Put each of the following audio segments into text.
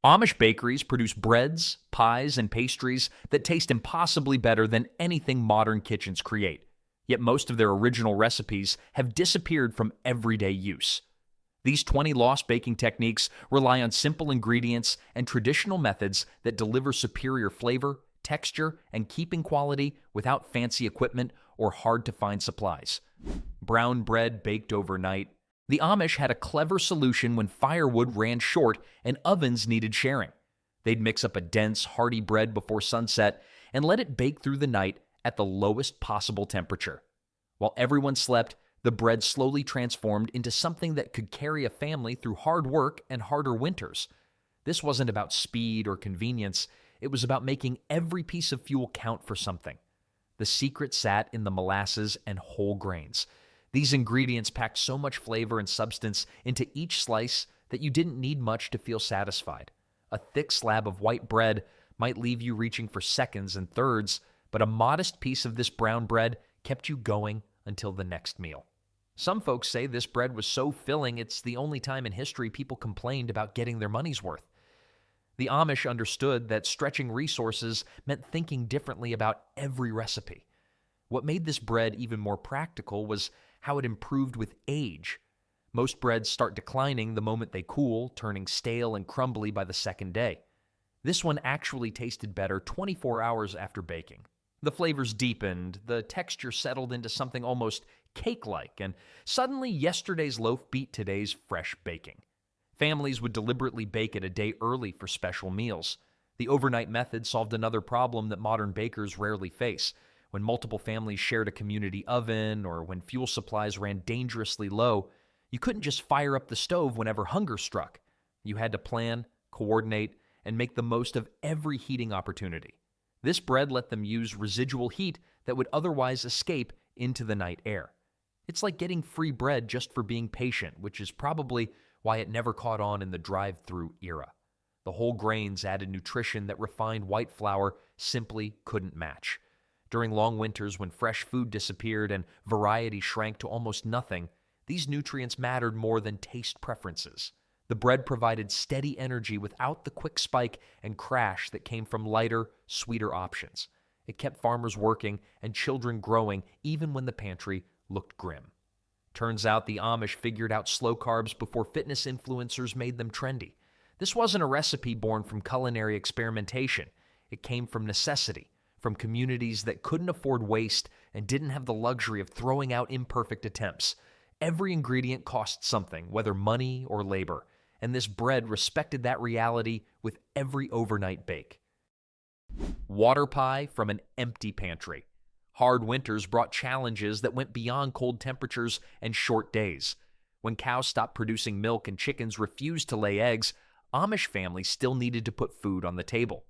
Amish bakeries produce breads, pies, and pastries that taste impossibly better than anything modern kitchens create. Yet most of their original recipes have disappeared from everyday use. These 20 lost baking techniques rely on simple ingredients and traditional methods that deliver superior flavor, texture, and keeping quality without fancy equipment or hard-to-find supplies. Brown bread baked overnight. The Amish had a clever solution when firewood ran short and ovens needed sharing. They'd mix up a dense, hearty bread before sunset and let it bake through the night at the lowest possible temperature. While everyone slept, the bread slowly transformed into something that could carry a family through hard work and harder winters. This wasn't about speed or convenience. It was about making every piece of fuel count for something. The secret sat in the molasses and whole grains. These ingredients packed so much flavor and substance into each slice that you didn't need much to feel satisfied. A thick slab of white bread might leave you reaching for seconds and thirds, but a modest piece of this brown bread kept you going until the next meal. Some folks say this bread was so filling it's the only time in history people complained about getting their money's worth. The Amish understood that stretching resources meant thinking differently about every recipe. What made this bread even more practical was how it improved with age. Most breads start declining the moment they cool, turning stale and crumbly by the second day. This one actually tasted better 24 hours after baking. The flavors deepened, the texture settled into something almost cake-like, and suddenly yesterday's loaf beat today's fresh baking. Families would deliberately bake it a day early for special meals. The overnight method solved another problem that modern bakers rarely face. When multiple families shared a community oven or when fuel supplies ran dangerously low, you couldn't just fire up the stove whenever hunger struck. You had to plan, coordinate, and make the most of every heating opportunity. This bread let them use residual heat that would otherwise escape into the night air. It's like getting free bread just for being patient, which is probably why it never caught on in the drive-through era. The whole grains added nutrition that refined white flour simply couldn't match. During long winters when fresh food disappeared and variety shrank to almost nothing, these nutrients mattered more than taste preferences. The bread provided steady energy without the quick spike and crash that came from lighter, sweeter options. It kept farmers working and children growing even when the pantry looked grim. Turns out the Amish figured out slow carbs before fitness influencers made them trendy. This wasn't a recipe born from culinary experimentation. It came from necessity, from communities that couldn't afford waste and didn't have the luxury of throwing out imperfect attempts. Every ingredient cost something, whether money or labor, and this bread respected that reality with every overnight bake. Water pie from an empty pantry. Hard winters brought challenges that went beyond cold temperatures and short days. When cows stopped producing milk and chickens refused to lay eggs, Amish families still needed to put food on the table.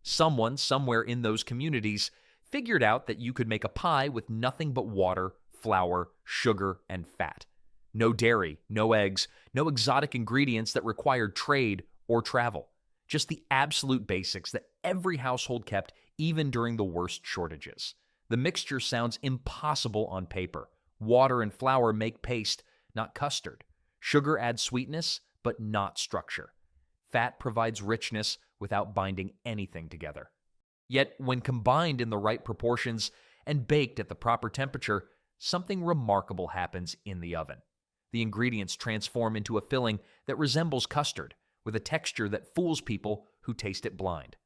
Someone, somewhere in those communities, figured out that you could make a pie with nothing but water, flour, sugar, and fat. No dairy, no eggs, no exotic ingredients that required trade or travel. Just the absolute basics that every household kept even during the worst shortages. The mixture sounds impossible on paper. Water and flour make paste, not custard. Sugar adds sweetness, but not structure. Fat provides richness without binding anything together. Yet, when combined in the right proportions and baked at the proper temperature, something remarkable happens in the oven. The ingredients transform into a filling that resembles custard, with a texture that fools people who taste it blind.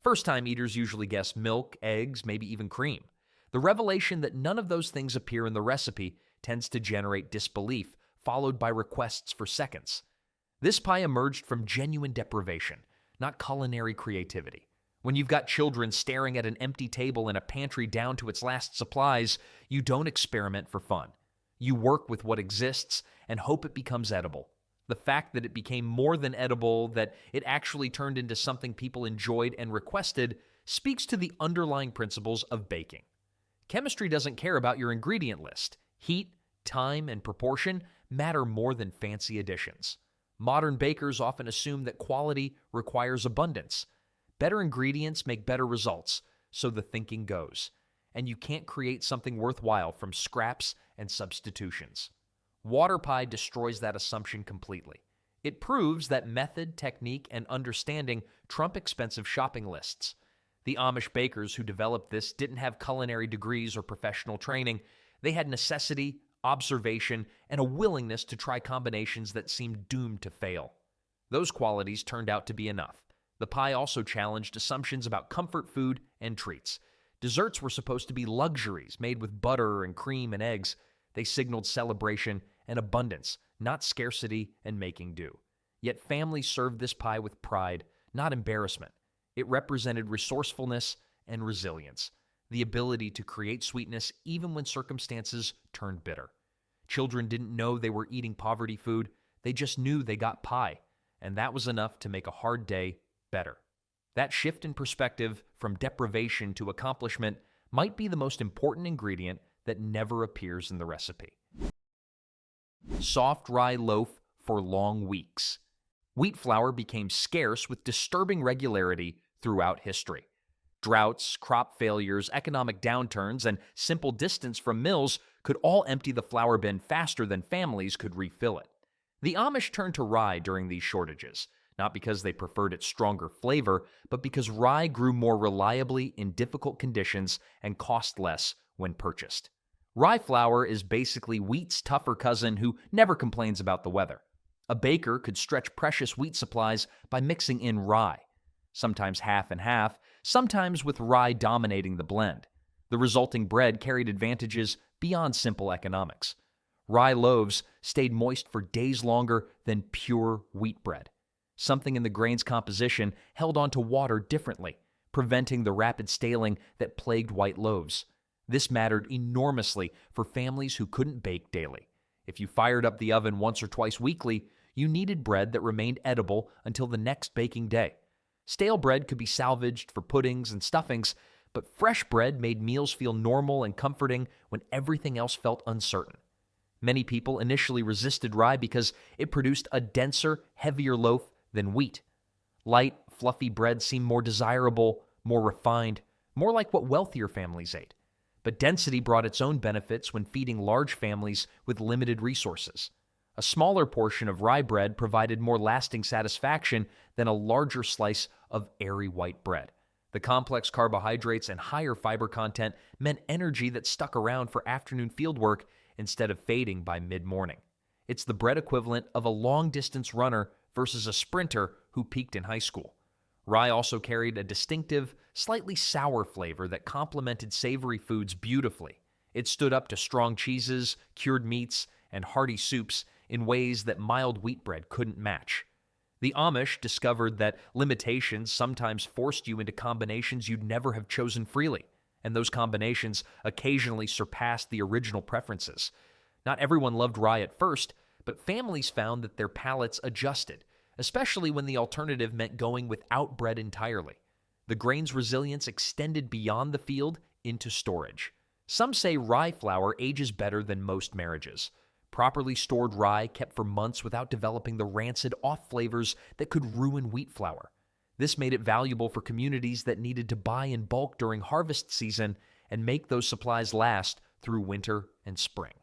First-time eaters usually guess milk, eggs, maybe even cream. The revelation that none of those things appear in the recipe tends to generate disbelief, followed by requests for seconds. This pie emerged from genuine deprivation, not culinary creativity. When you've got children staring at an empty table in a pantry down to its last supplies, you don't experiment for fun. You work with what exists and hope it becomes edible. The fact that it became more than edible, that it actually turned into something people enjoyed and requested, speaks to the underlying principles of baking. Chemistry doesn't care about your ingredient list. Heat, time, and proportion matter more than fancy additions. Modern bakers often assume that quality requires abundance. Better ingredients make better results, so the thinking goes. And you can't create something worthwhile from scraps and substitutions. Water pie destroys that assumption completely. It proves that method, technique, and understanding trump expensive shopping lists. The Amish bakers who developed this didn't have culinary degrees or professional training. They had necessity, observation, and a willingness to try combinations that seemed doomed to fail. Those qualities turned out to be enough. The pie also challenged assumptions about comfort food and treats. Desserts were supposed to be luxuries made with butter and cream and eggs. They signaled celebration and abundance, not scarcity and making do. Yet families served this pie with pride, not embarrassment. It represented resourcefulness and resilience, the ability to create sweetness even when circumstances turned bitter. Children didn't know they were eating poverty food. They just knew they got pie, and that was enough to make a hard day better. That shift in perspective from deprivation to accomplishment might be the most important ingredient that never appears in the recipe. Soft rye loaf for long weeks. Wheat flour became scarce with disturbing regularity throughout history. Droughts, crop failures, economic downturns, and simple distance from mills could all empty the flour bin faster than families could refill it. The Amish turned to rye during these shortages, not because they preferred its stronger flavor, but because rye grew more reliably in difficult conditions and cost less when purchased. Rye flour is basically wheat's tougher cousin who never complains about the weather. A baker could stretch precious wheat supplies by mixing in rye, sometimes half and half, sometimes with rye dominating the blend. The resulting bread carried advantages beyond simple economics. Rye loaves stayed moist for days longer than pure wheat bread. Something in the grain's composition held onto water differently, preventing the rapid staling that plagued white loaves. This mattered enormously for families who couldn't bake daily. If you fired up the oven once or twice weekly, you needed bread that remained edible until the next baking day. Stale bread could be salvaged for puddings and stuffings, but fresh bread made meals feel normal and comforting when everything else felt uncertain. Many people initially resisted rye because it produced a denser, heavier loaf than wheat. Light, fluffy bread seemed more desirable, more refined, more like what wealthier families ate. But density brought its own benefits when feeding large families with limited resources. A smaller portion of rye bread provided more lasting satisfaction than a larger slice of airy white bread. The complex carbohydrates and higher fiber content meant energy that stuck around for afternoon fieldwork instead of fading by mid-morning. It's the bread equivalent of a long-distance runner versus a sprinter who peaked in high school. Rye also carried a distinctive, slightly sour flavor that complemented savory foods beautifully. It stood up to strong cheeses, cured meats, and hearty soups in ways that mild wheat bread couldn't match. The Amish discovered that limitations sometimes forced you into combinations you'd never have chosen freely, and those combinations occasionally surpassed the original preferences. Not everyone loved rye at first, but families found that their palates adjusted, especially when the alternative meant going without bread entirely. The grain's resilience extended beyond the field into storage. Some say rye flour ages better than most marriages. Properly stored rye kept for months without developing the rancid off flavors that could ruin wheat flour. This made it valuable for communities that needed to buy in bulk during harvest season and make those supplies last through winter and spring.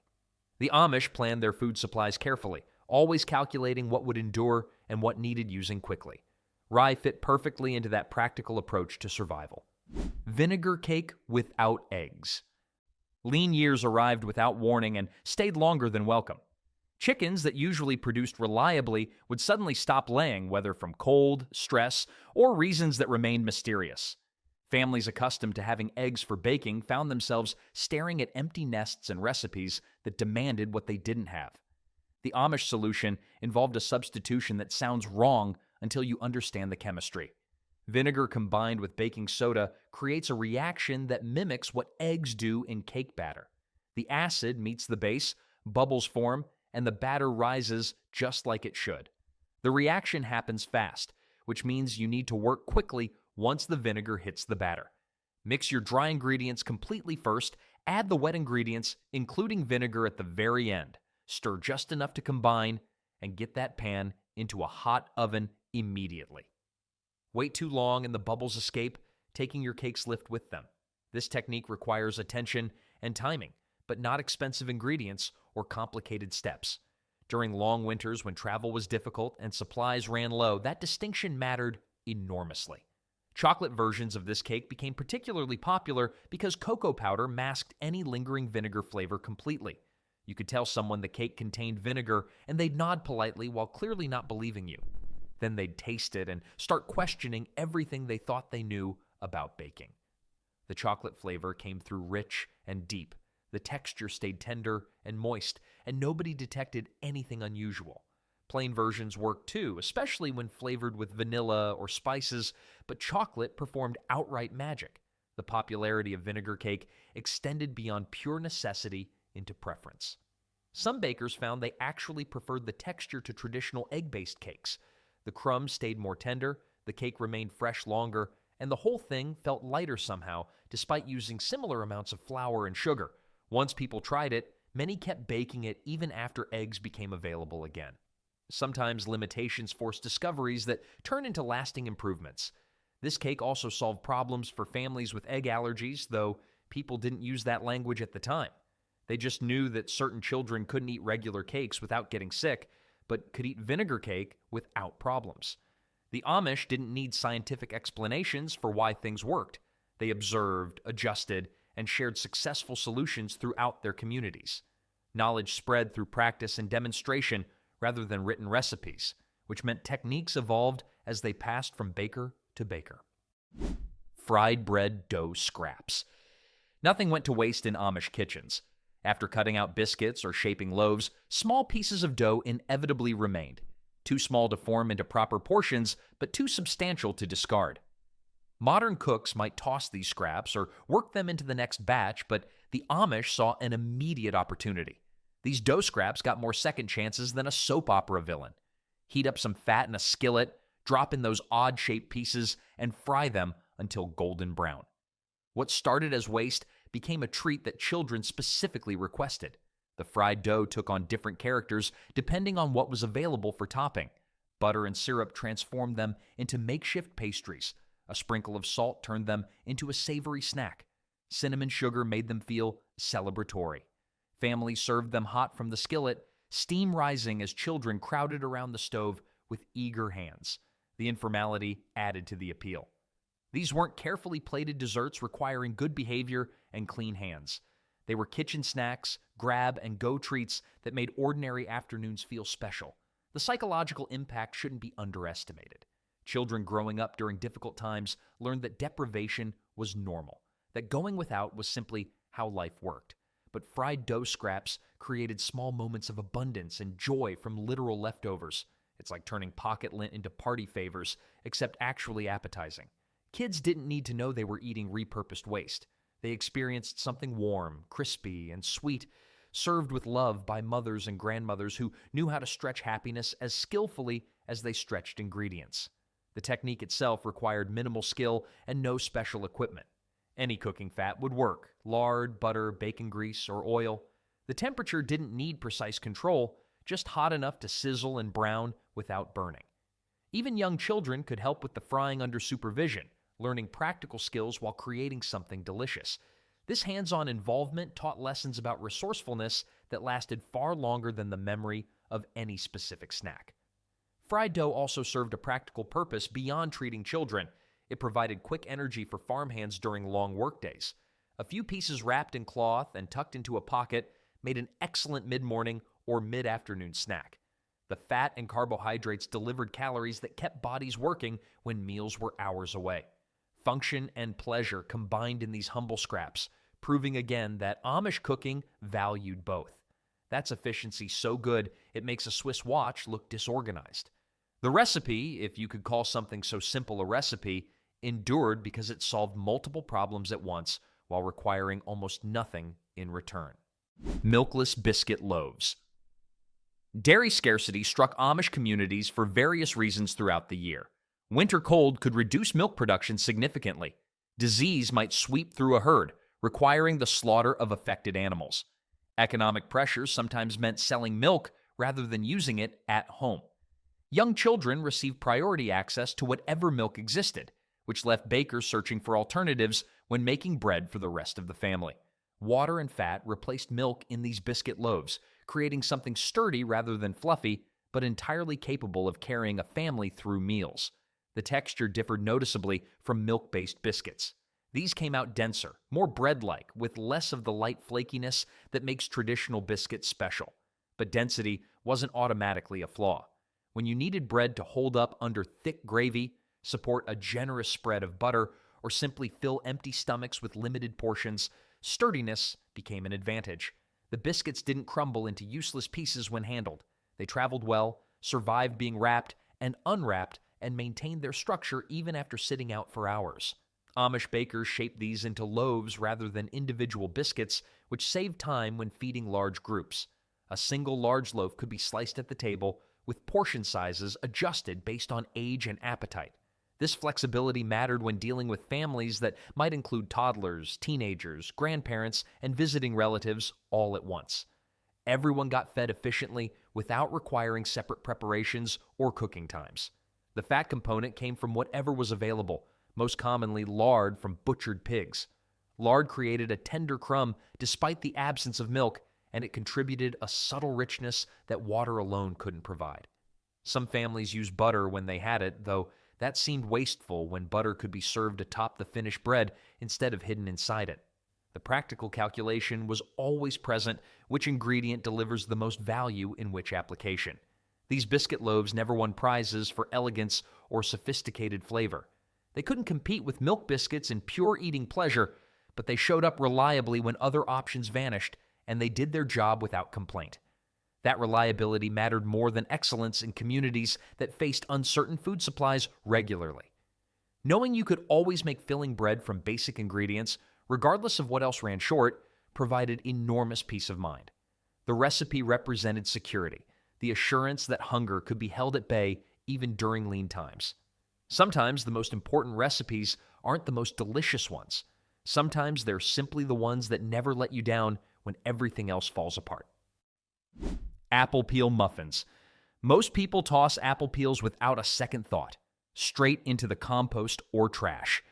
The Amish planned their food supplies carefully, always calculating what would endure and what needed using quickly. Rye fit perfectly into that practical approach to survival. Vinegar cake without eggs. Lean years arrived without warning and stayed longer than welcome. Chickens that usually produced reliably would suddenly stop laying, whether from cold, stress, or reasons that remained mysterious. Families accustomed to having eggs for baking found themselves staring at empty nests and recipes that demanded what they didn't have. The Amish solution involved a substitution that sounds wrong until you understand the chemistry. Vinegar combined with baking soda creates a reaction that mimics what eggs do in cake batter. The acid meets the base, bubbles form, and the batter rises just like it should. The reaction happens fast, which means you need to work quickly once the vinegar hits the batter. Mix your dry ingredients completely first, add the wet ingredients, including vinegar at the very end. Stir just enough to combine, and get that pan into a hot oven immediately. Wait too long and the bubbles escape, taking your cake's lift with them. This technique requires attention and timing, but not expensive ingredients or complicated steps. During long winters when travel was difficult and supplies ran low, that distinction mattered enormously. Chocolate versions of this cake became particularly popular because cocoa powder masked any lingering vinegar flavor completely. You could tell someone the cake contained vinegar, and they'd nod politely while clearly not believing you. Then they'd taste it and start questioning everything they thought they knew about baking. The chocolate flavor came through rich and deep. The texture stayed tender and moist, and nobody detected anything unusual. Plain versions worked too, especially when flavored with vanilla or spices, but chocolate performed outright magic. The popularity of vinegar cake extended beyond pure necessity into preference. Some bakers found they actually preferred the texture to traditional egg-based cakes. The crumbs stayed more tender, the cake remained fresh longer, and the whole thing felt lighter somehow, despite using similar amounts of flour and sugar. Once people tried it, many kept baking it even after eggs became available again. Sometimes limitations forced discoveries that turn into lasting improvements. This cake also solved problems for families with egg allergies, though people didn't use that language at the time. They just knew that certain children couldn't eat regular cakes without getting sick, but could eat vinegar cake without problems. The Amish didn't need scientific explanations for why things worked. They observed, adjusted, and shared successful solutions throughout their communities. Knowledge spread through practice and demonstration rather than written recipes, which meant techniques evolved as they passed from baker to baker. Fried bread dough scraps. Nothing went to waste in Amish kitchens. After cutting out biscuits or shaping loaves, small pieces of dough inevitably remained. Too small to form into proper portions, but too substantial to discard. Modern cooks might toss these scraps or work them into the next batch, but the Amish saw an immediate opportunity. These dough scraps got more second chances than a soap opera villain. Heat up some fat in a skillet, drop in those odd-shaped pieces, and fry them until golden brown. What started as waste became a treat that children specifically requested. The fried dough took on different characters depending on what was available for topping. Butter and syrup transformed them into makeshift pastries. A sprinkle of salt turned them into a savory snack. Cinnamon sugar made them feel celebratory. Families served them hot from the skillet, steam rising as children crowded around the stove with eager hands. The informality added to the appeal. These weren't carefully plated desserts requiring good behavior and clean hands. They were kitchen snacks, grab-and-go treats that made ordinary afternoons feel special. The psychological impact shouldn't be underestimated. Children growing up during difficult times learned that deprivation was normal, that going without was simply how life worked. But fried dough scraps created small moments of abundance and joy from literal leftovers. It's like turning pocket lint into party favors, except actually appetizing. Kids didn't need to know they were eating repurposed waste. They experienced something warm, crispy, and sweet, served with love by mothers and grandmothers who knew how to stretch happiness as skillfully as they stretched ingredients. The technique itself required minimal skill and no special equipment. Any cooking fat would work: lard, butter, bacon grease, or oil. The temperature didn't need precise control, just hot enough to sizzle and brown without burning. Even young children could help with the frying under supervision, learning practical skills while creating something delicious. This hands-on involvement taught lessons about resourcefulness that lasted far longer than the memory of any specific snack. Fried dough also served a practical purpose beyond treating children. It provided quick energy for farmhands during long workdays. A few pieces wrapped in cloth and tucked into a pocket made an excellent mid-morning or mid-afternoon snack. The fat and carbohydrates delivered calories that kept bodies working when meals were hours away. Function and pleasure combined in these humble scraps, proving again that Amish cooking valued both. That's efficiency so good it makes a Swiss watch look disorganized. The recipe, if you could call something so simple a recipe, endured because it solved multiple problems at once while requiring almost nothing in return. Milkless biscuit loaves. Dairy scarcity struck Amish communities for various reasons throughout the year. Winter cold could reduce milk production significantly. Disease might sweep through a herd, requiring the slaughter of affected animals. Economic pressures sometimes meant selling milk rather than using it at home. Young children received priority access to whatever milk existed, which left bakers searching for alternatives when making bread for the rest of the family. Water and fat replaced milk in these biscuit loaves, creating something sturdy rather than fluffy, but entirely capable of carrying a family through meals. The texture differed noticeably from milk-based biscuits. These came out denser, more bread-like, with less of the light flakiness that makes traditional biscuits special. But density wasn't automatically a flaw. When you needed bread to hold up under thick gravy, support a generous spread of butter, or simply fill empty stomachs with limited portions, sturdiness became an advantage. The biscuits didn't crumble into useless pieces when handled. They traveled well, survived being wrapped and unwrapped, and maintained their structure even after sitting out for hours. Amish bakers shaped these into loaves rather than individual biscuits, which saved time when feeding large groups. A single large loaf could be sliced at the table, with portion sizes adjusted based on age and appetite. This flexibility mattered when dealing with families that might include toddlers, teenagers, grandparents, and visiting relatives all at once. Everyone got fed efficiently without requiring separate preparations or cooking times. The fat component came from whatever was available, most commonly lard from butchered pigs. Lard created a tender crumb despite the absence of milk, and it contributed a subtle richness that water alone couldn't provide. Some families used butter when they had it, though that seemed wasteful when butter could be served atop the finished bread instead of hidden inside it. The practical calculation was always present: which ingredient delivers the most value in which application. These biscuit loaves never won prizes for elegance or sophisticated flavor. They couldn't compete with milk biscuits in pure eating pleasure, but they showed up reliably when other options vanished, and they did their job without complaint. That reliability mattered more than excellence in communities that faced uncertain food supplies regularly. Knowing you could always make filling bread from basic ingredients, regardless of what else ran short, provided enormous peace of mind. The recipe represented security, the assurance that hunger could be held at bay even during lean times. Sometimes the most important recipes aren't the most delicious ones. Sometimes they're simply the ones that never let you down when everything else falls apart. Apple peel muffins. Most people toss apple peels without a second thought, straight into the compost or trash.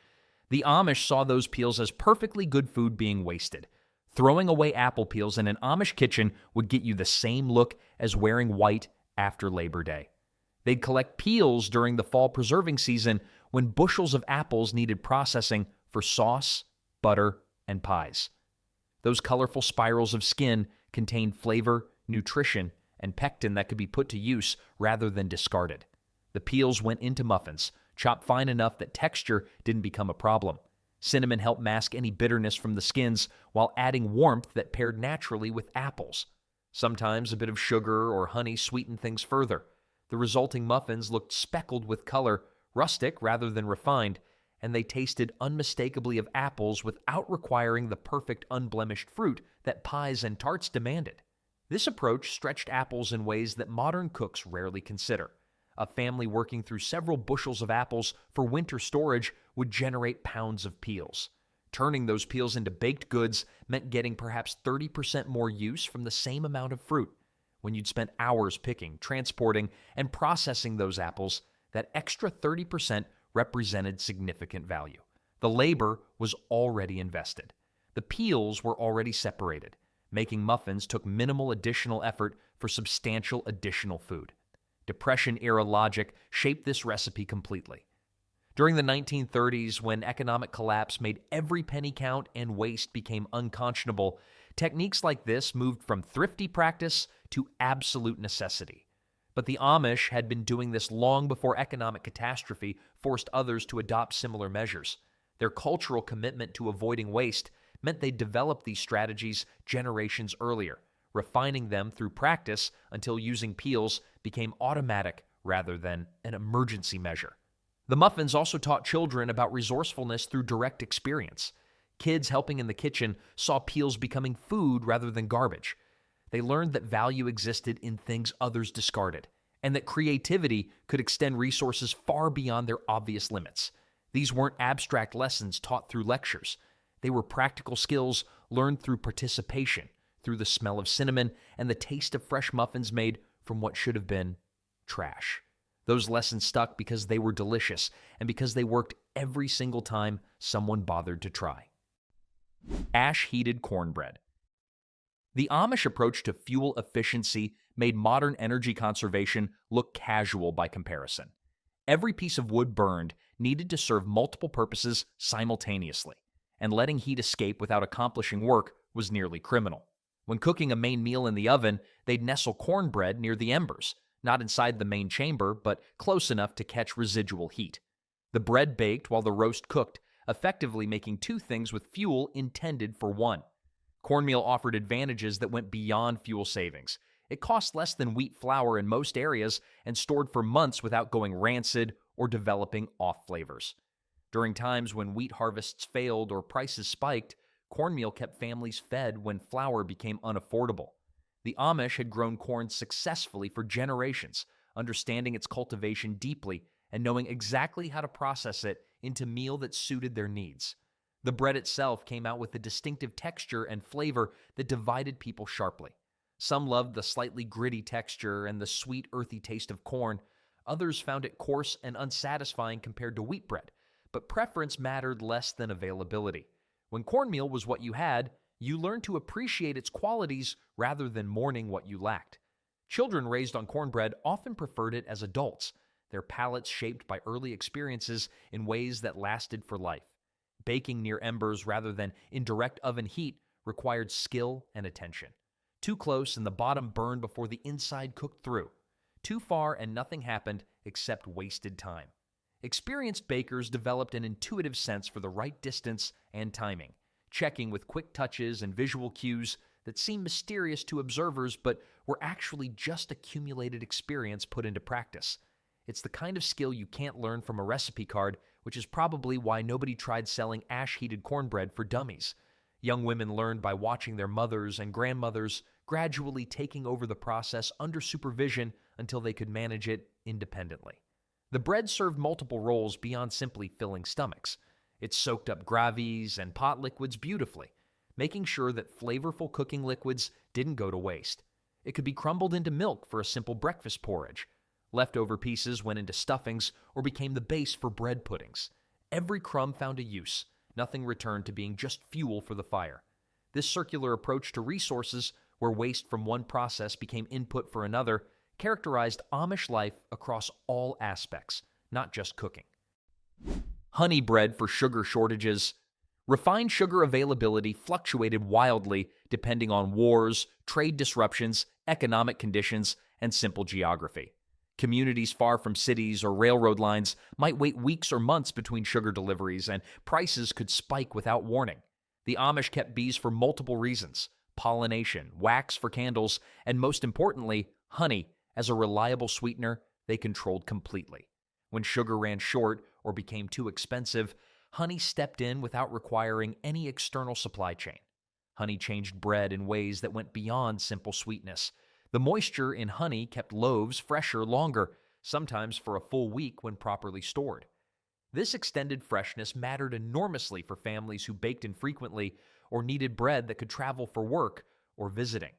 The Amish saw those peels as perfectly good food being wasted. Throwing away apple peels in an Amish kitchen would get you the same look as wearing white after Labor Day. They'd collect peels during the fall preserving season when bushels of apples needed processing for sauce, butter, and pies. Those colorful spirals of skin contained flavor, nutrition, and pectin that could be put to use rather than discarded. The peels went into muffins, chopped fine enough that texture didn't become a problem. Cinnamon helped mask any bitterness from the skins while adding warmth that paired naturally with apples. Sometimes a bit of sugar or honey sweetened things further. The resulting muffins looked speckled with color, rustic rather than refined, and they tasted unmistakably of apples without requiring the perfect unblemished fruit that pies and tarts demanded. This approach stretched apples in ways that modern cooks rarely consider. A family working through several bushels of apples for winter storage would generate pounds of peels. Turning those peels into baked goods meant getting perhaps 30% more use from the same amount of fruit. When you'd spent hours picking, transporting, and processing those apples, that extra 30% represented significant value. The labor was already invested. The peels were already separated. Making muffins took minimal additional effort for substantial additional food. Depression-era logic shaped this recipe completely. During the 1930s, when economic collapse made every penny count and waste became unconscionable, techniques like this moved from thrifty practice to absolute necessity. But the Amish had been doing this long before economic catastrophe forced others to adopt similar measures. Their cultural commitment to avoiding waste meant they developed these strategies generations earlier, refining them through practice until using peels became automatic rather than an emergency measure. The muffins also taught children about resourcefulness through direct experience. Kids helping in the kitchen saw peels becoming food rather than garbage. They learned that value existed in things others discarded, and that creativity could extend resources far beyond their obvious limits. These weren't abstract lessons taught through lectures. They were practical skills learned through participation, through the smell of cinnamon and the taste of fresh muffins made from what should have been trash. Those lessons stuck because they were delicious and because they worked every single time someone bothered to try. Ash-heated cornbread. The Amish approach to fuel efficiency made modern energy conservation look casual by comparison. Every piece of wood burned needed to serve multiple purposes simultaneously, and letting heat escape without accomplishing work was nearly criminal. When cooking a main meal in the oven, they'd nestle cornbread near the embers, not inside the main chamber, but close enough to catch residual heat. The bread baked while the roast cooked, effectively making two things with fuel intended for one. Cornmeal offered advantages that went beyond fuel savings. It cost less than wheat flour in most areas and stored for months without going rancid or developing off flavors. During times when wheat harvests failed or prices spiked, cornmeal kept families fed when flour became unaffordable. The Amish had grown corn successfully for generations, understanding its cultivation deeply and knowing exactly how to process it into meal that suited their needs. The bread itself came out with a distinctive texture and flavor that divided people sharply. Some loved the slightly gritty texture and the sweet, earthy taste of corn. Others found it coarse and unsatisfying compared to wheat bread, but preference mattered less than availability. When cornmeal was what you had, you learned to appreciate its qualities rather than mourning what you lacked. Children raised on cornbread often preferred it as adults, their palates shaped by early experiences in ways that lasted for life. Baking near embers rather than in direct oven heat required skill and attention. Too close and the bottom burned before the inside cooked through. Too far and nothing happened except wasted time. Experienced bakers developed an intuitive sense for the right distance and timing, checking with quick touches and visual cues that seemed mysterious to observers but were actually just accumulated experience put into practice. It's the kind of skill you can't learn from a recipe card, which is probably why nobody tried selling ash-heated cornbread for dummies. Young women learned by watching their mothers and grandmothers gradually taking over the process under supervision until they could manage it independently. The bread served multiple roles beyond simply filling stomachs. It soaked up gravies and pot liquids beautifully, making sure that flavorful cooking liquids didn't go to waste. It could be crumbled into milk for a simple breakfast porridge. Leftover pieces went into stuffings or became the base for bread puddings. Every crumb found a use. Nothing returned to being just fuel for the fire. This circular approach to resources, where waste from one process became input for another, characterized Amish life across all aspects, not just cooking. Honey bread for sugar shortages. Refined sugar availability fluctuated wildly depending on wars, trade disruptions, economic conditions, and simple geography. Communities far from cities or railroad lines might wait weeks or months between sugar deliveries, and prices could spike without warning. The Amish kept bees for multiple reasons: pollination, wax for candles, and most importantly, honey as a reliable sweetener they controlled completely. When sugar ran short or became too expensive, honey stepped in without requiring any external supply chain. Honey changed bread in ways that went beyond simple sweetness. The moisture in honey kept loaves fresher longer, sometimes for a full week when properly stored. This extended freshness mattered enormously for families who baked infrequently or needed bread that could travel for work or visiting.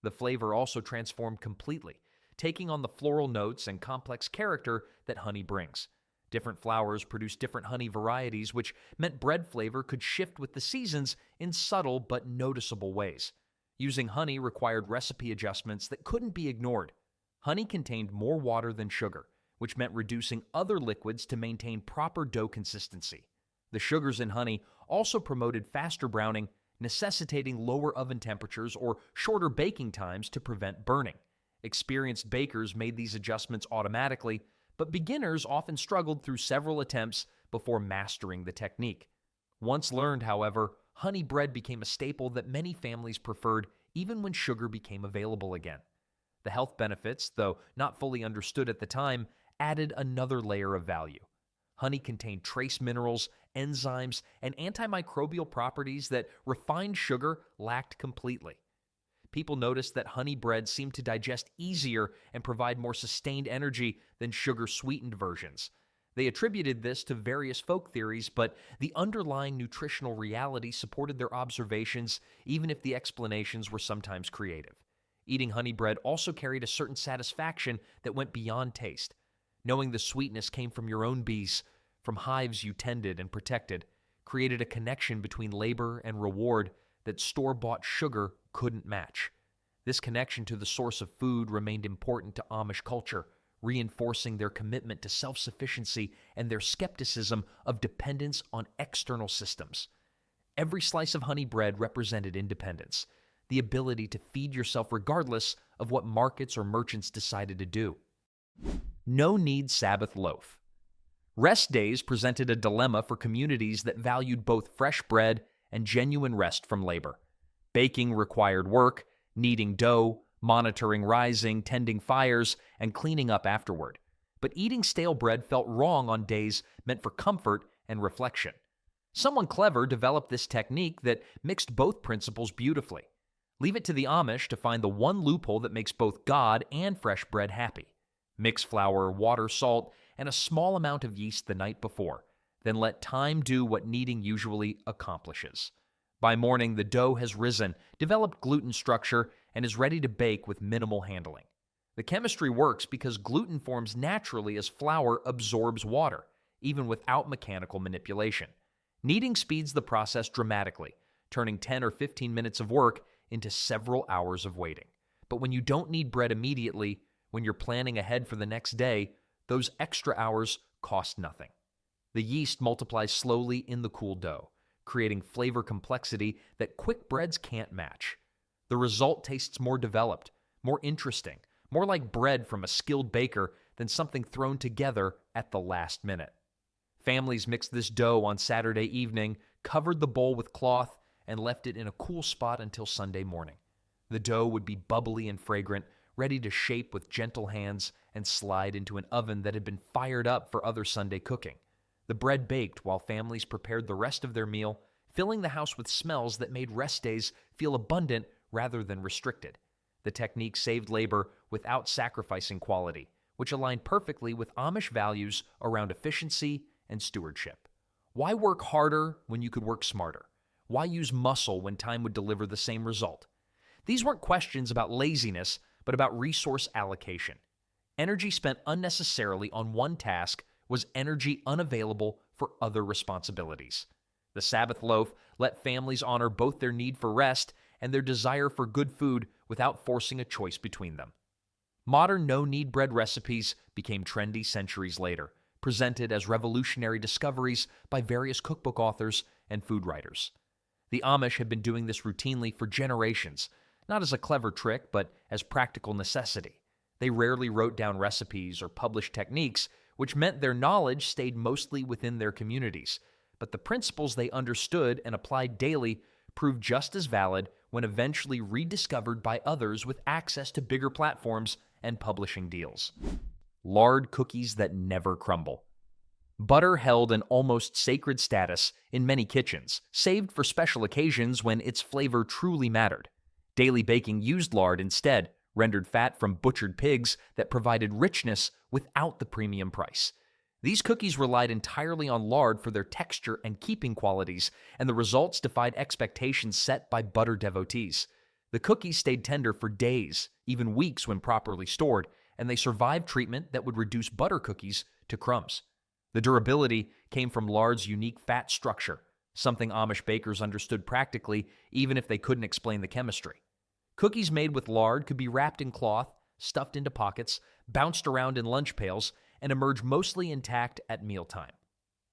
The flavor also transformed completely, taking on the floral notes and complex character that honey brings. Different flowers produced different honey varieties, which meant bread flavor could shift with the seasons in subtle but noticeable ways. Using honey required recipe adjustments that couldn't be ignored. Honey contained more water than sugar, which meant reducing other liquids to maintain proper dough consistency. The sugars in honey also promoted faster browning, necessitating lower oven temperatures or shorter baking times to prevent burning. Experienced bakers made these adjustments automatically, but beginners often struggled through several attempts before mastering the technique. Once learned, however, honey bread became a staple that many families preferred even when sugar became available again. The health benefits, though not fully understood at the time, added another layer of value. Honey contained trace minerals, enzymes, and antimicrobial properties that refined sugar lacked completely. People noticed that honey bread seemed to digest easier and provide more sustained energy than sugar-sweetened versions. They attributed this to various folk theories, but the underlying nutritional reality supported their observations, even if the explanations were sometimes creative. Eating honey bread also carried a certain satisfaction that went beyond taste. Knowing the sweetness came from your own bees, from hives you tended and protected, created a connection between labor and reward that store-bought sugar couldn't match. This connection to the source of food remained important to Amish culture, reinforcing their commitment to self-sufficiency and their skepticism of dependence on external systems. Every slice of honey bread represented independence, the ability to feed yourself regardless of what markets or merchants decided to do. No-need Sabbath loaf. Rest days presented a dilemma for communities that valued both fresh bread and genuine rest from labor. Baking required work, kneading dough, monitoring rising, tending fires, and cleaning up afterward. But eating stale bread felt wrong on days meant for comfort and reflection. Someone clever developed this technique that mixed both principles beautifully. Leave it to the Amish to find the one loophole that makes both God and fresh bread happy. Mix flour, water, salt, and a small amount of yeast the night before. Then let time do what kneading usually accomplishes. By morning, the dough has risen, developed gluten structure, and is ready to bake with minimal handling. The chemistry works because gluten forms naturally as flour absorbs water, even without mechanical manipulation. Kneading speeds the process dramatically, turning 10 or 15 minutes of work into several hours of waiting. But when you don't need bread immediately, when you're planning ahead for the next day, those extra hours cost nothing. The yeast multiplies slowly in the cool dough, creating flavor complexity that quick breads can't match. The result tastes more developed, more interesting, more like bread from a skilled baker than something thrown together at the last minute. Families mixed this dough on Saturday evening, covered the bowl with cloth, and left it in a cool spot until Sunday morning. The dough would be bubbly and fragrant, ready to shape with gentle hands and slide into an oven that had been fired up for other Sunday cooking. The bread baked while families prepared the rest of their meal, filling the house with smells that made rest days feel abundant rather than restricted. The technique saved labor without sacrificing quality, which aligned perfectly with Amish values around efficiency and stewardship. Why work harder when you could work smarter? Why use muscle when time would deliver the same result? These weren't questions about laziness, but about resource allocation. Energy spent unnecessarily on one task was energy unavailable for other responsibilities. The Sabbath loaf let families honor both their need for rest and their desire for good food without forcing a choice between them. Modern no-knead bread recipes became trendy centuries later, presented as revolutionary discoveries by various cookbook authors and food writers. The Amish had been doing this routinely for generations, not as a clever trick, but as practical necessity. They rarely wrote down recipes or published techniques, which meant their knowledge stayed mostly within their communities. But the principles they understood and applied daily proved just as valid when eventually rediscovered by others with access to bigger platforms and publishing deals. Lard cookies that never crumble. Butter held an almost sacred status in many kitchens, saved for special occasions when its flavor truly mattered. Daily baking used lard instead, rendered fat from butchered pigs that provided richness without the premium price. These cookies relied entirely on lard for their texture and keeping qualities, and the results defied expectations set by butter devotees. The cookies stayed tender for days, even weeks when properly stored, and they survived treatment that would reduce butter cookies to crumbs. The durability came from lard's unique fat structure, something Amish bakers understood practically even if they couldn't explain the chemistry. Cookies made with lard could be wrapped in cloth, stuffed into pockets, bounced around in lunch pails, and emerge mostly intact at mealtime.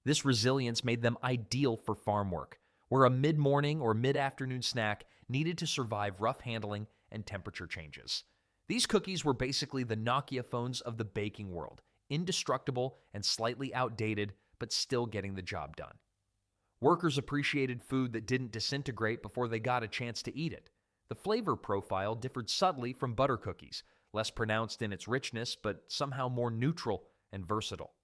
This resilience made them ideal for farm work, where a mid-morning or mid-afternoon snack needed to survive rough handling and temperature changes. These cookies were basically the Nokia phones of the baking world, indestructible and slightly outdated, but still getting the job done. Workers appreciated food that didn't disintegrate before they got a chance to eat it. The flavor profile differed subtly from butter cookies, less pronounced in its richness, but somehow more neutral and versatile.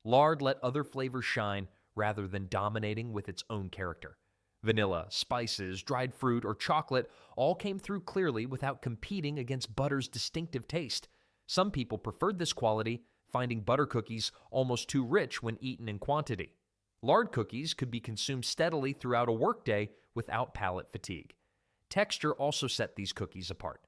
Lard let other flavors shine rather than dominating with its own character. Vanilla, spices, dried fruit, or chocolate all came through clearly without competing against butter's distinctive taste. Some people preferred this quality, finding butter cookies almost too rich when eaten in quantity. Lard cookies could be consumed steadily throughout a workday without palate fatigue. Texture also set these cookies apart.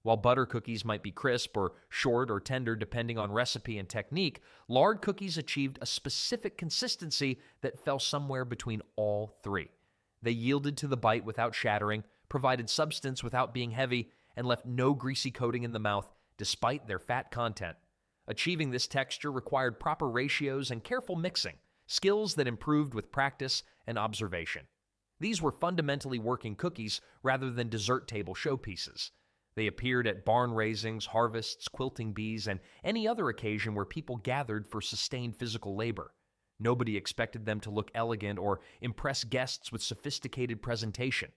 While butter cookies might be crisp or short or tender depending on recipe and technique, lard cookies achieved a specific consistency that fell somewhere between all three. They yielded to the bite without shattering, provided substance without being heavy, and left no greasy coating in the mouth despite their fat content. Achieving this texture required proper ratios and careful mixing, skills that improved with practice and observation. These were fundamentally working cookies rather than dessert table showpieces. They appeared at barn raisings, harvests, quilting bees, and any other occasion where people gathered for sustained physical labor. Nobody expected them to look elegant or impress guests with sophisticated presentation.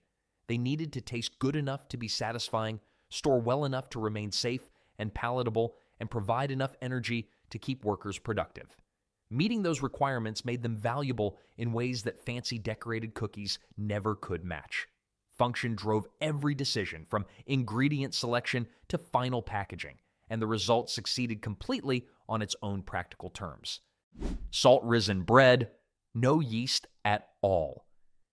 They needed to taste good enough to be satisfying, store well enough to remain safe and palatable, and provide enough energy to keep workers productive. Meeting those requirements made them valuable in ways that fancy decorated cookies never could match. Function drove every decision, from ingredient selection to final packaging, and the result succeeded completely on its own practical terms. Salt-risen bread, no yeast at all.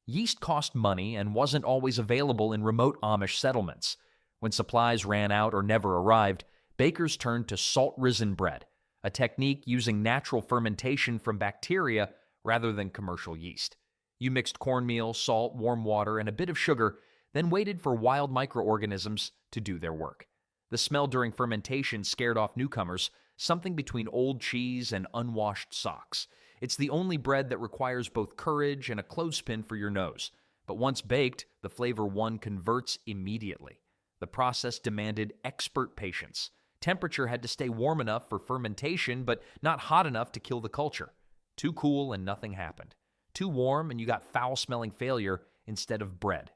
Yeast cost money and wasn't always available in remote Amish settlements. When supplies ran out or never arrived, bakers turned to salt-risen bread, a technique using natural fermentation from bacteria rather than commercial yeast. You mixed cornmeal, salt, warm water, and a bit of sugar, then waited for wild microorganisms to do their work. The smell during fermentation scared off newcomers, something between old cheese and unwashed socks. It's the only bread that requires both courage and a clothespin for your nose. But once baked, the flavor one converts immediately. The process demanded expert patience. Temperature had to stay warm enough for fermentation, but not hot enough to kill the culture. Too cool and nothing happened. Too warm and you got foul-smelling failure instead of bread.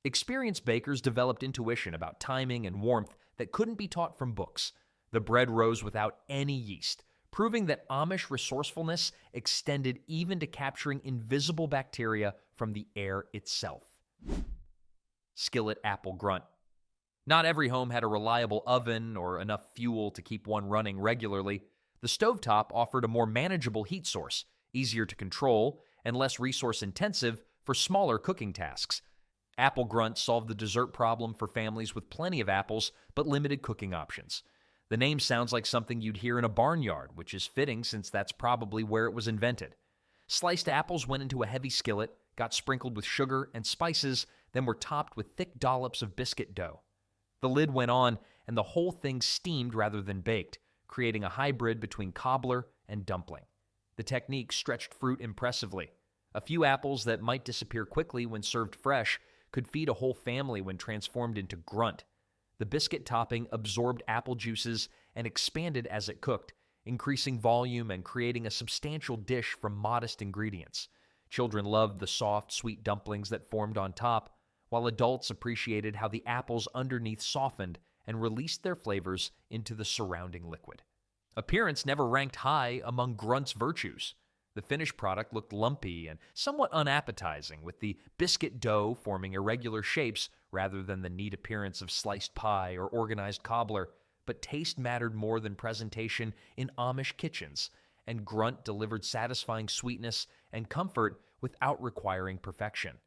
Experienced bakers developed intuition about timing and warmth that couldn't be taught from books. The bread rose without any yeast, proving that Amish resourcefulness extended even to capturing invisible bacteria from the air itself. Skillet apple grunt. Not every home had a reliable oven or enough fuel to keep one running regularly. The stovetop offered a more manageable heat source, easier to control, and less resource-intensive for smaller cooking tasks. Apple grunt solved the dessert problem for families with plenty of apples but limited cooking options. The name sounds like something you'd hear in a barnyard, which is fitting since that's probably where it was invented. Sliced apples went into a heavy skillet, got sprinkled with sugar and spices, then were topped with thick dollops of biscuit dough. The lid went on, and the whole thing steamed rather than baked, creating a hybrid between cobbler and dumpling. The technique stretched fruit impressively. A few apples that might disappear quickly when served fresh could feed a whole family when transformed into grunt. The biscuit topping absorbed apple juices and expanded as it cooked, increasing volume and creating a substantial dish from modest ingredients. Children loved the soft, sweet dumplings that formed on top, while adults appreciated how the apples underneath softened and released their flavors into the surrounding liquid. Appearance never ranked high among grunt's virtues. The finished product looked lumpy and somewhat unappetizing, with the biscuit dough forming irregular shapes rather than the neat appearance of sliced pie or organized cobbler. But taste mattered more than presentation in Amish kitchens, and grunt delivered satisfying sweetness and comfort without requiring perfection.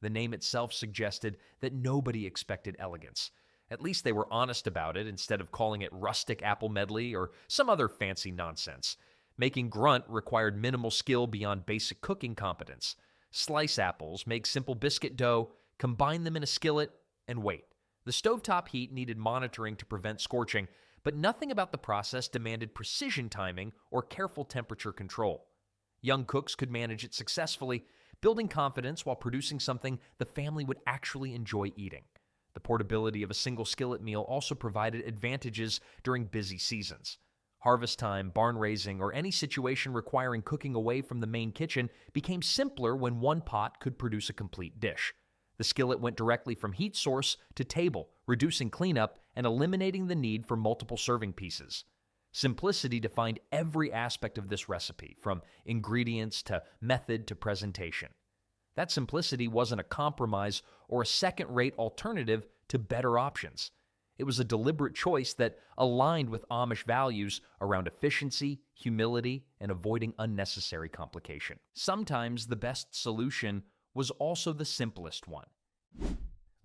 The name itself suggested that nobody expected elegance. At least they were honest about it instead of calling it rustic apple medley or some other fancy nonsense. Making grunt required minimal skill beyond basic cooking competence. Slice apples, make simple biscuit dough, combine them in a skillet, and wait. The stovetop heat needed monitoring to prevent scorching, but nothing about the process demanded precision timing or careful temperature control. Young cooks could manage it successfully, building confidence while producing something the family would actually enjoy eating. The portability of a single skillet meal also provided advantages during busy seasons. Harvest time, barn raising, or any situation requiring cooking away from the main kitchen became simpler when one pot could produce a complete dish. The skillet went directly from heat source to table, reducing cleanup and eliminating the need for multiple serving pieces. Simplicity defined every aspect of this recipe, from ingredients to method to presentation. That simplicity wasn't a compromise or a second-rate alternative to better options. It was a deliberate choice that aligned with Amish values around efficiency, humility, and avoiding unnecessary complication. Sometimes the best solution was also the simplest one.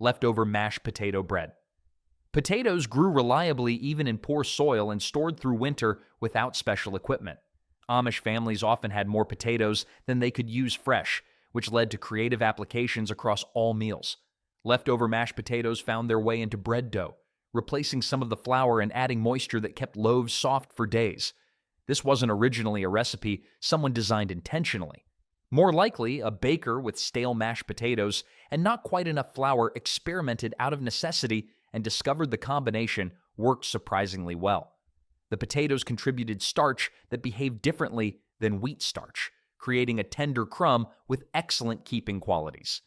Leftover mashed potato bread. Potatoes grew reliably even in poor soil and stored through winter without special equipment. Amish families often had more potatoes than they could use fresh, which led to creative applications across all meals. Leftover mashed potatoes found their way into bread dough, replacing some of the flour and adding moisture that kept loaves soft for days. This wasn't originally a recipe someone designed intentionally. More likely, a baker with stale mashed potatoes and not quite enough flour experimented out of necessity and discovered the combination worked surprisingly well. The potatoes contributed starch that behaved differently than wheat starch, creating a tender crumb with excellent keeping qualities.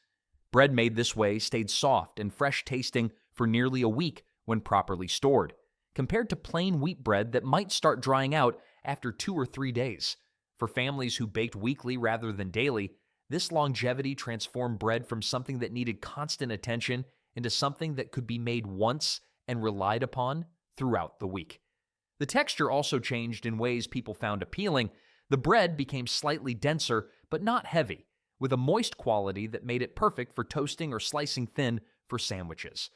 Bread made this way stayed soft and fresh tasting for nearly a week when properly stored, compared to plain wheat bread that might start drying out after 2 or 3 days. For families who baked weekly rather than daily, this longevity transformed bread from something that needed constant attention into something that could be made once and relied upon throughout the week. The texture also changed in ways people found appealing. The bread became slightly denser, but not heavy, with a moist quality that made it perfect for toasting or slicing thin for sandwiches.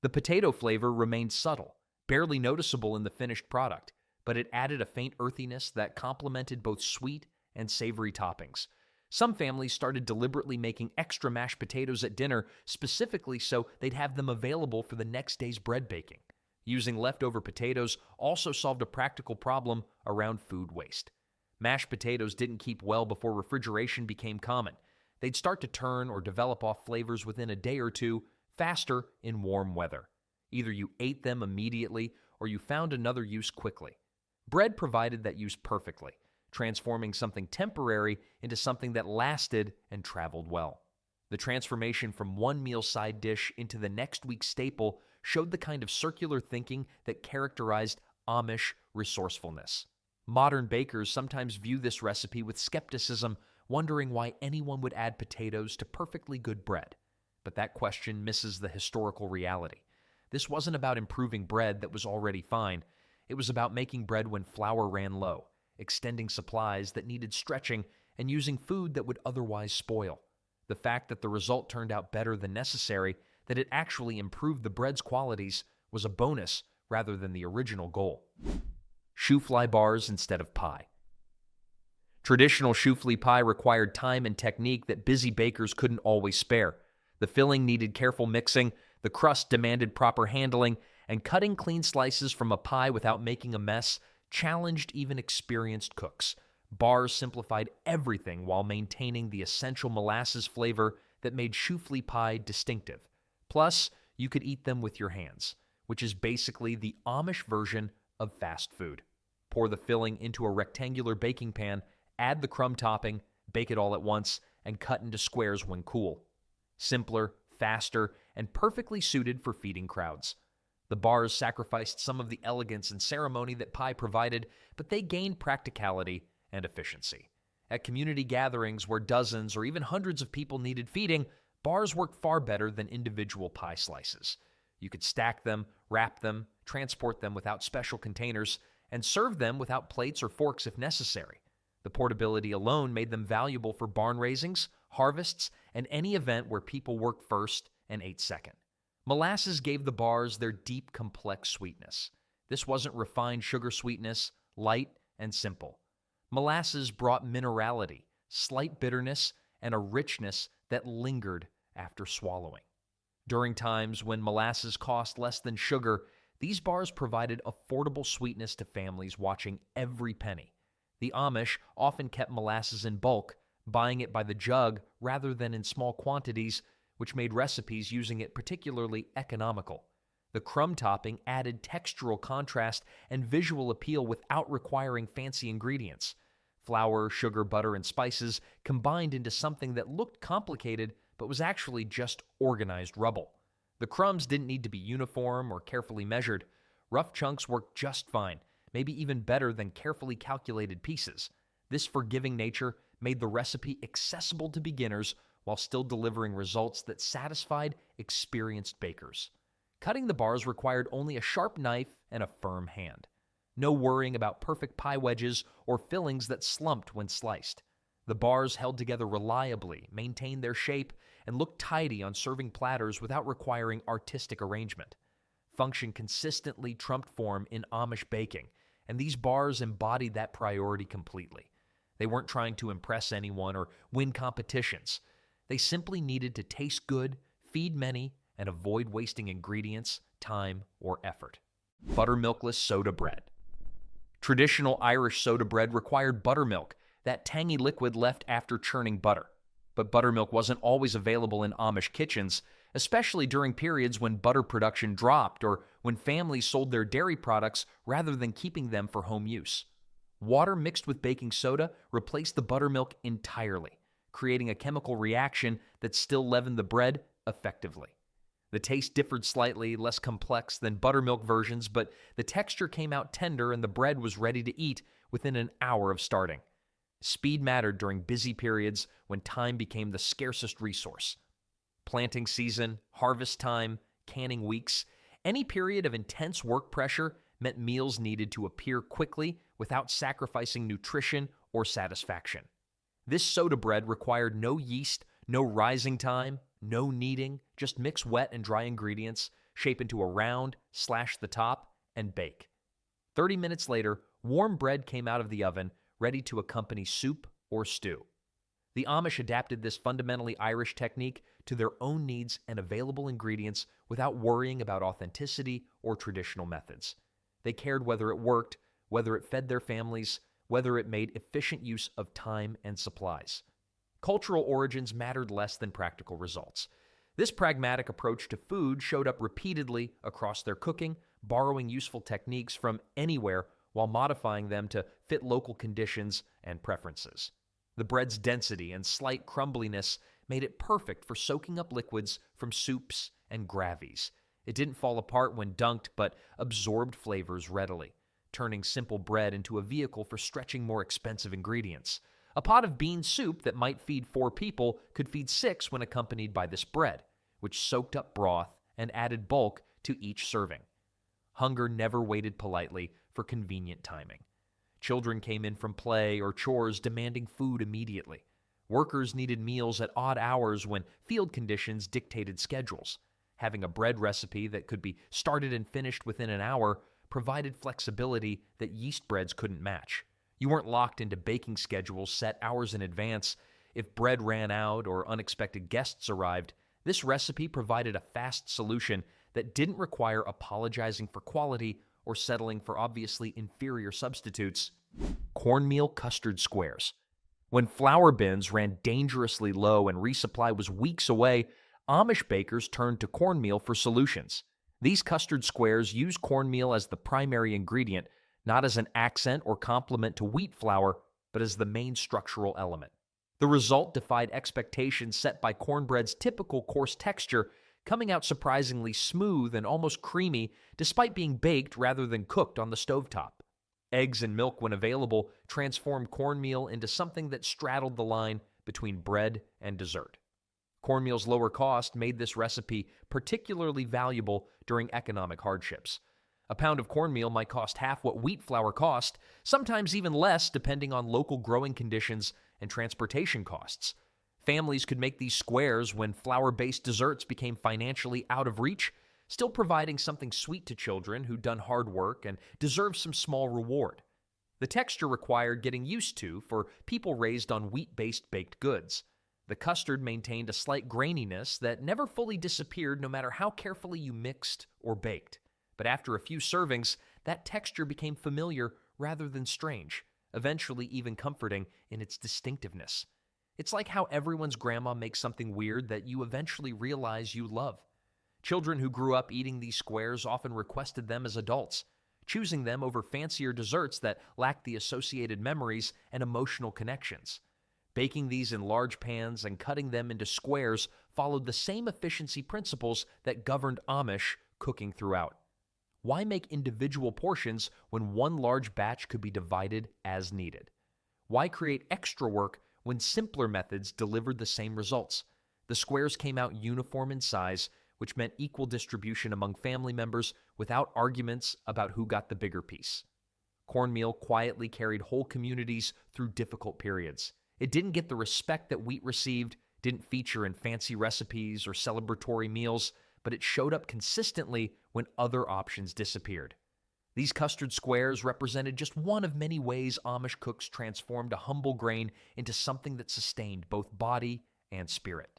The potato flavor remained subtle, barely noticeable in the finished product, but it added a faint earthiness that complemented both sweet and savory toppings. Some families started deliberately making extra mashed potatoes at dinner specifically so they'd have them available for the next day's bread baking. Using leftover potatoes also solved a practical problem around food waste. Mashed potatoes didn't keep well before refrigeration became common. They'd start to turn or develop off flavors within a day or two, faster in warm weather. Either you ate them immediately or you found another use quickly. Bread provided that use perfectly, transforming something temporary into something that lasted and traveled well. The transformation from one meal side dish into the next week's staple showed the kind of circular thinking that characterized Amish resourcefulness. Modern bakers sometimes view this recipe with skepticism, wondering why anyone would add potatoes to perfectly good bread. But that question misses the historical reality. This wasn't about improving bread that was already fine. It was about making bread when flour ran low, extending supplies that needed stretching, and using food that would otherwise spoil. The fact that the result turned out better than necessary, that it actually improved the bread's qualities, was a bonus rather than the original goal. Shoofly bars instead of pie. Traditional Shoofly pie required time and technique that busy bakers couldn't always spare. The filling needed careful mixing, the crust demanded proper handling, and cutting clean slices from a pie without making a mess challenged even experienced cooks. Bars simplified everything while maintaining the essential molasses flavor that made Shoofly pie distinctive. Plus, you could eat them with your hands, which is basically the Amish version of fast food. Pour the filling into a rectangular baking pan, add the crumb topping, bake it all at once, and cut into squares when cool. Simpler, faster, and perfectly suited for feeding crowds. The bars sacrificed some of the elegance and ceremony that pie provided, but they gained practicality and efficiency. At community gatherings where dozens or even hundreds of people needed feeding, bars worked far better than individual pie slices. You could stack them, wrap them, transport them without special containers, and serve them without plates or forks if necessary. The portability alone made them valuable for barn raisings, harvests, and any event where people worked first and ate second. Molasses gave the bars their deep, complex sweetness. This wasn't refined sugar sweetness, light and simple. Molasses brought minerality, slight bitterness, and a richness that lingered after swallowing. During times when molasses cost less than sugar, these bars provided affordable sweetness to families watching every penny. The Amish often kept molasses in bulk, buying it by the jug rather than in small quantities, which made recipes using it particularly economical. The crumb topping added textural contrast and visual appeal without requiring fancy ingredients. Flour, sugar, butter, and spices combined into something that looked complicated but was actually just organized rubble. The crumbs didn't need to be uniform or carefully measured. Rough chunks worked just fine, maybe even better than carefully calculated pieces. This forgiving nature made the recipe accessible to beginners while still delivering results that satisfied experienced bakers. Cutting the bars required only a sharp knife and a firm hand. No worrying about perfect pie wedges or fillings that slumped when sliced. The bars held together reliably, maintained their shape, and looked tidy on serving platters without requiring artistic arrangement. Function consistently trumped form in Amish baking, and these bars embodied that priority completely. They weren't trying to impress anyone or win competitions. They simply needed to taste good, feed many, and avoid wasting ingredients, time, or effort. Buttermilkless soda bread. Traditional Irish soda bread required buttermilk, that tangy liquid left after churning butter. But buttermilk wasn't always available in Amish kitchens, especially during periods when butter production dropped or when families sold their dairy products rather than keeping them for home use. Water mixed with baking soda replaced the buttermilk entirely, creating a chemical reaction that still leavened the bread effectively. The taste differed slightly, less complex than buttermilk versions, but the texture came out tender and the bread was ready to eat within an hour of starting. Speed mattered during busy periods when time became the scarcest resource. Planting season, harvest time, canning weeks, any period of intense work pressure meant meals needed to appear quickly without sacrificing nutrition or satisfaction. This soda bread required no yeast, no rising time, no kneading, just mix wet and dry ingredients, shape into a round, slash the top, and bake. 30 minutes later, warm bread came out of the oven, ready to accompany soup or stew. The Amish adapted this fundamentally Irish technique to their own needs and available ingredients without worrying about authenticity or traditional methods. They cared whether it worked, whether it fed their families, whether it made efficient use of time and supplies. Cultural origins mattered less than practical results. This pragmatic approach to food showed up repeatedly across their cooking, borrowing useful techniques from anywhere while modifying them to fit local conditions and preferences. The bread's density and slight crumbliness made it perfect for soaking up liquids from soups and gravies. It didn't fall apart when dunked, but absorbed flavors readily, turning simple bread into a vehicle for stretching more expensive ingredients. A pot of bean soup that might feed 4 people could feed 6 when accompanied by this bread, which soaked up broth and added bulk to each serving. Hunger never waited politely for convenient timing. Children came in from play or chores demanding food immediately. Workers needed meals at odd hours when field conditions dictated schedules. Having a bread recipe that could be started and finished within an hour provided flexibility that yeast breads couldn't match. You weren't locked into baking schedules set hours in advance. If bread ran out or unexpected guests arrived, this recipe provided a fast solution that didn't require apologizing for quality or settling for obviously inferior substitutes. Cornmeal custard squares. When flour bins ran dangerously low and resupply was weeks away, Amish bakers turned to cornmeal for solutions. These custard squares use cornmeal as the primary ingredient, not as an accent or complement to wheat flour, but as the main structural element. The result defied expectations set by cornbread's typical coarse texture, coming out surprisingly smooth and almost creamy despite being baked rather than cooked on the stovetop. Eggs and milk, when available, transformed cornmeal into something that straddled the line between bread and dessert. Cornmeal's lower cost made this recipe particularly valuable during economic hardships. A pound of cornmeal might cost half what wheat flour cost, sometimes even less depending on local growing conditions and transportation costs. Families could make these squares when flour-based desserts became financially out of reach, still providing something sweet to children who'd done hard work and deserved some small reward. The texture required getting used to for people raised on wheat-based baked goods. The custard maintained a slight graininess that never fully disappeared no matter how carefully you mixed or baked. But after a few servings, that texture became familiar rather than strange, eventually even comforting in its distinctiveness. It's like how everyone's grandma makes something weird that you eventually realize you love. Children who grew up eating these squares often requested them as adults, choosing them over fancier desserts that lacked the associated memories and emotional connections. Baking these in large pans and cutting them into squares followed the same efficiency principles that governed Amish cooking throughout. Why make individual portions when one large batch could be divided as needed? Why create extra work when simpler methods delivered the same results? The squares came out uniform in size, which meant equal distribution among family members without arguments about who got the bigger piece. Cornmeal quietly carried whole communities through difficult periods. It didn't get the respect that wheat received, didn't feature in fancy recipes or celebratory meals, but it showed up consistently when other options disappeared. These custard squares represented just one of many ways Amish cooks transformed a humble grain into something that sustained both body and spirit.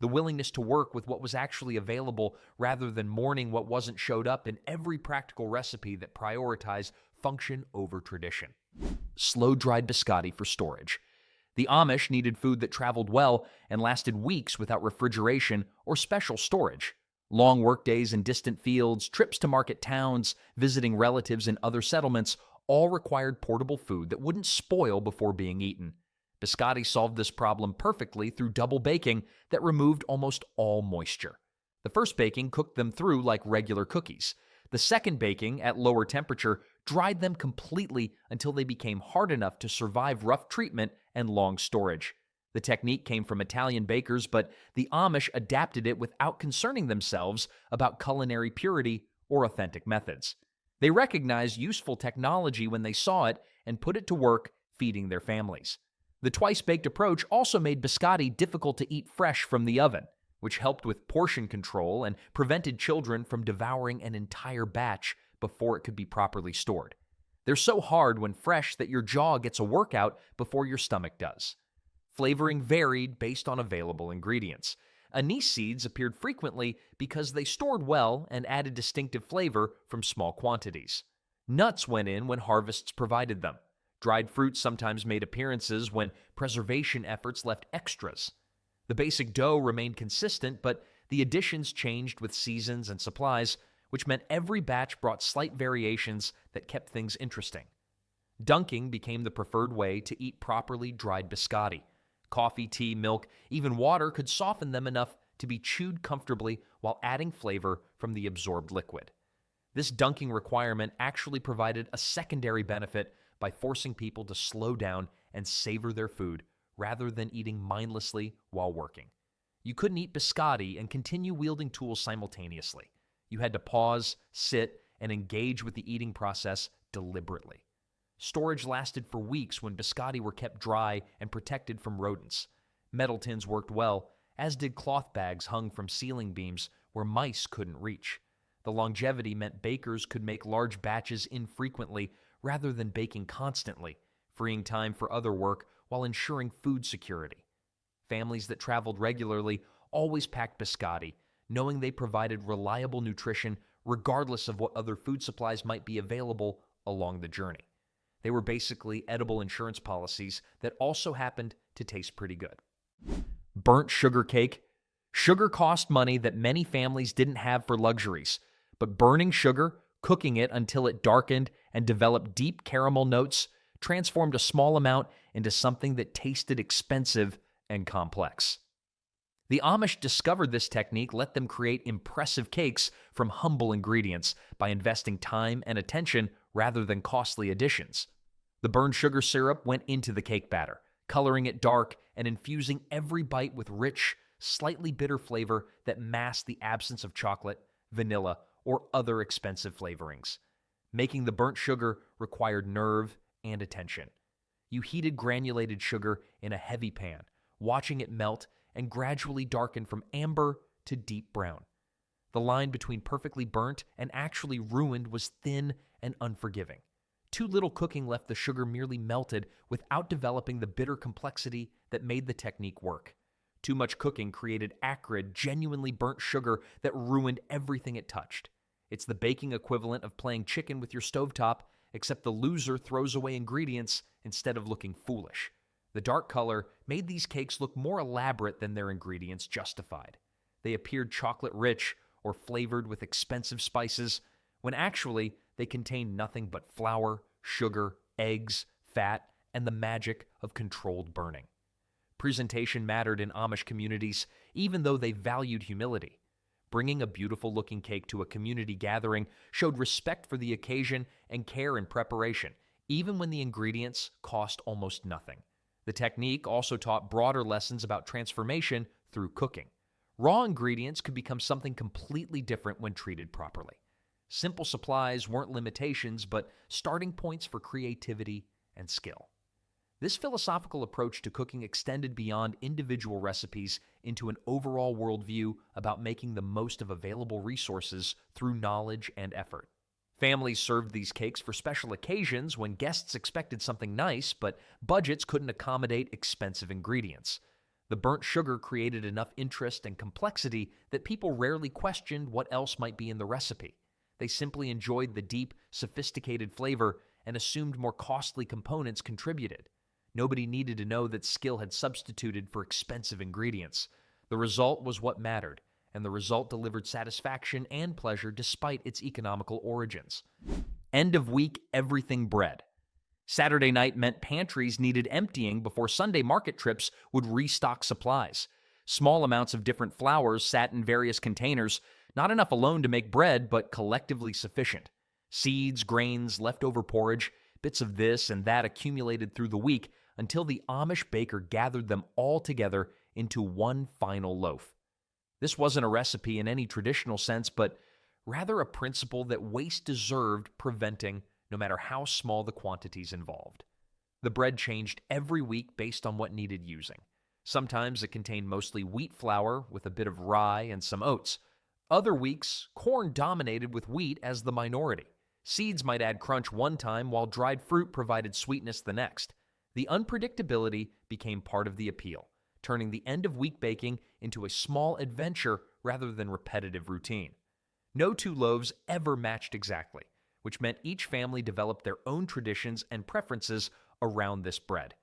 the willingness to work with what was actually available rather than mourning what wasn't showed up in every practical recipe that prioritized function over tradition. Slow-dried biscotti for storage. The Amish needed food that traveled well and lasted weeks without refrigeration or special storage. Long workdays in distant fields, trips to market towns, visiting relatives in other settlements all required portable food that wouldn't spoil before being eaten. Biscotti solved this problem perfectly through double baking that removed almost all moisture. The first baking cooked them through like regular cookies. The second baking, at lower temperature, dried them completely until they became hard enough to survive rough treatment and long storage. The technique came from Italian bakers, but the Amish adapted it without concerning themselves about culinary purity or authentic methods. They recognized useful technology when they saw it and put it to work feeding their families. The twice-baked approach also made biscotti difficult to eat fresh from the oven, which helped with portion control and prevented children from devouring an entire batch before it could be properly stored. They're so hard when fresh that your jaw gets a workout before your stomach does. Flavoring varied based on available ingredients. Anise seeds appeared frequently because they stored well and added distinctive flavor from small quantities. Nuts went in when harvests provided them. Dried fruits sometimes made appearances when preservation efforts left extras. The basic dough remained consistent, but the additions changed with seasons and supplies, which meant every batch brought slight variations that kept things interesting. Dunking became the preferred way to eat properly dried biscotti. Coffee, tea, milk, even water could soften them enough to be chewed comfortably while adding flavor from the absorbed liquid. This dunking requirement actually provided a secondary benefit by forcing people to slow down and savor their food rather than eating mindlessly while working. You couldn't eat biscotti and continue wielding tools simultaneously. You had to pause, sit, and engage with the eating process deliberately. Storage lasted for weeks when biscotti were kept dry and protected from rodents. Metal tins worked well, as did cloth bags hung from ceiling beams where mice couldn't reach. The longevity meant bakers could make large batches infrequently rather than baking constantly, freeing time for other work while ensuring food security. Families that traveled regularly always packed biscotti, knowing they provided reliable nutrition regardless of what other food supplies might be available along the journey. They were basically edible insurance policies that also happened to taste pretty good. Burnt sugar cake. Sugar cost money that many families didn't have for luxuries, but burning sugar, cooking it until it darkened and developed deep caramel notes, transformed a small amount into something that tasted expensive and complex. The Amish discovered this technique let them create impressive cakes from humble ingredients by investing time and attention rather than costly additions. The burned sugar syrup went into the cake batter, coloring it dark and infusing every bite with rich, slightly bitter flavor that masked the absence of chocolate, vanilla, or other expensive flavorings. Making the burnt sugar required nerve and attention. You heated granulated sugar in a heavy pan, watching it melt and gradually darken from amber to deep brown. The line between perfectly burnt and actually ruined was thin and unforgiving. Too little cooking left the sugar merely melted without developing the bitter complexity that made the technique work. Too much cooking created acrid, genuinely burnt sugar that ruined everything it touched. It's the baking equivalent of playing chicken with your stovetop, except the loser throws away ingredients instead of looking foolish. The dark color made these cakes look more elaborate than their ingredients justified. They appeared chocolate-rich or flavored with expensive spices, when actually they contained nothing but flour, sugar, eggs, fat, and the magic of controlled burning. Presentation mattered in Amish communities, even though they valued humility. Bringing a beautiful-looking cake to a community gathering showed respect for the occasion and care in preparation, even when the ingredients cost almost nothing. The technique also taught broader lessons about transformation through cooking. Raw ingredients could become something completely different when treated properly. Simple supplies weren't limitations, but starting points for creativity and skill. This philosophical approach to cooking extended beyond individual recipes into an overall worldview about making the most of available resources through knowledge and effort. Families served these cakes for special occasions when guests expected something nice, but budgets couldn't accommodate expensive ingredients. The burnt sugar created enough interest and complexity that people rarely questioned what else might be in the recipe. They simply enjoyed the deep, sophisticated flavor and assumed more costly components contributed. Nobody needed to know that skill had substituted for expensive ingredients. The result was what mattered, and the result delivered satisfaction and pleasure despite its economical origins. End of week everything bread. Saturday night meant pantries needed emptying before Sunday market trips would restock supplies. Small amounts of different flours sat in various containers, not enough alone to make bread, but collectively sufficient. Seeds, grains, leftover porridge, bits of this and that accumulated through the week until the Amish baker gathered them all together into one final loaf. This wasn't a recipe in any traditional sense, but rather a principle that waste deserved preventing, no matter how small the quantities involved. The bread changed every week based on what needed using. Sometimes it contained mostly wheat flour with a bit of rye and some oats. Other weeks, corn dominated with wheat as the minority. Seeds might add crunch one time while dried fruit provided sweetness the next. The unpredictability became part of the appeal, turning the end-of-week baking into a small adventure rather than repetitive routine. No two loaves ever matched exactly, which meant each family developed their own traditions and preferences around this bread.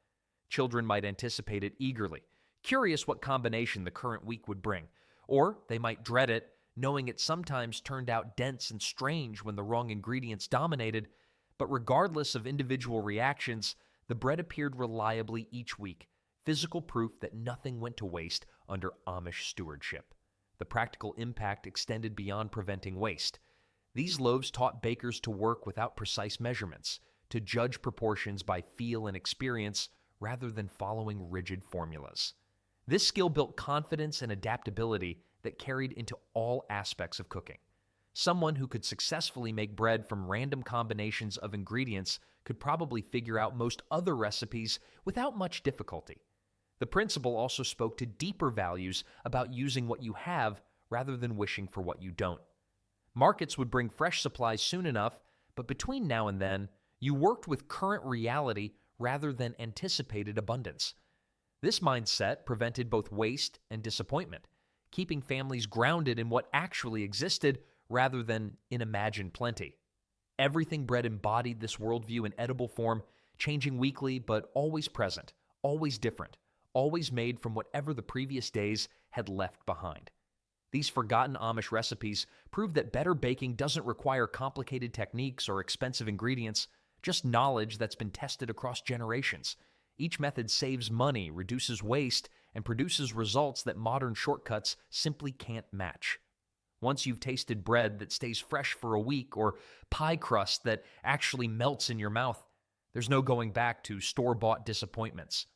Children might anticipate it eagerly, curious what combination the current week would bring, or they might dread it, knowing it sometimes turned out dense and strange when the wrong ingredients dominated. But regardless of individual reactions, the bread appeared reliably each week, physical proof that nothing went to waste under Amish stewardship. The practical impact extended beyond preventing waste. These loaves taught bakers to work without precise measurements, to judge proportions by feel and experience rather than following rigid formulas. This skill built confidence and adaptability that carried into all aspects of cooking. Someone who could successfully make bread from random combinations of ingredients could probably figure out most other recipes without much difficulty. The principle also spoke to deeper values about using what you have rather than wishing for what you don't. Markets would bring fresh supplies soon enough, but between now and then, you worked with current reality rather than anticipated abundance. This mindset prevented both waste and disappointment, keeping families grounded in what actually existed rather than in imagined plenty. Everything bread embodied this worldview in edible form, changing weekly but always present, always different, always made from whatever the previous days had left behind. These forgotten Amish recipes prove that better baking doesn't require complicated techniques or expensive ingredients, just knowledge that's been tested across generations. Each method saves money, reduces waste, and produces results that modern shortcuts simply can't match. Once you've tasted bread that stays fresh for a week or pie crust that actually melts in your mouth, there's no going back to store-bought disappointments.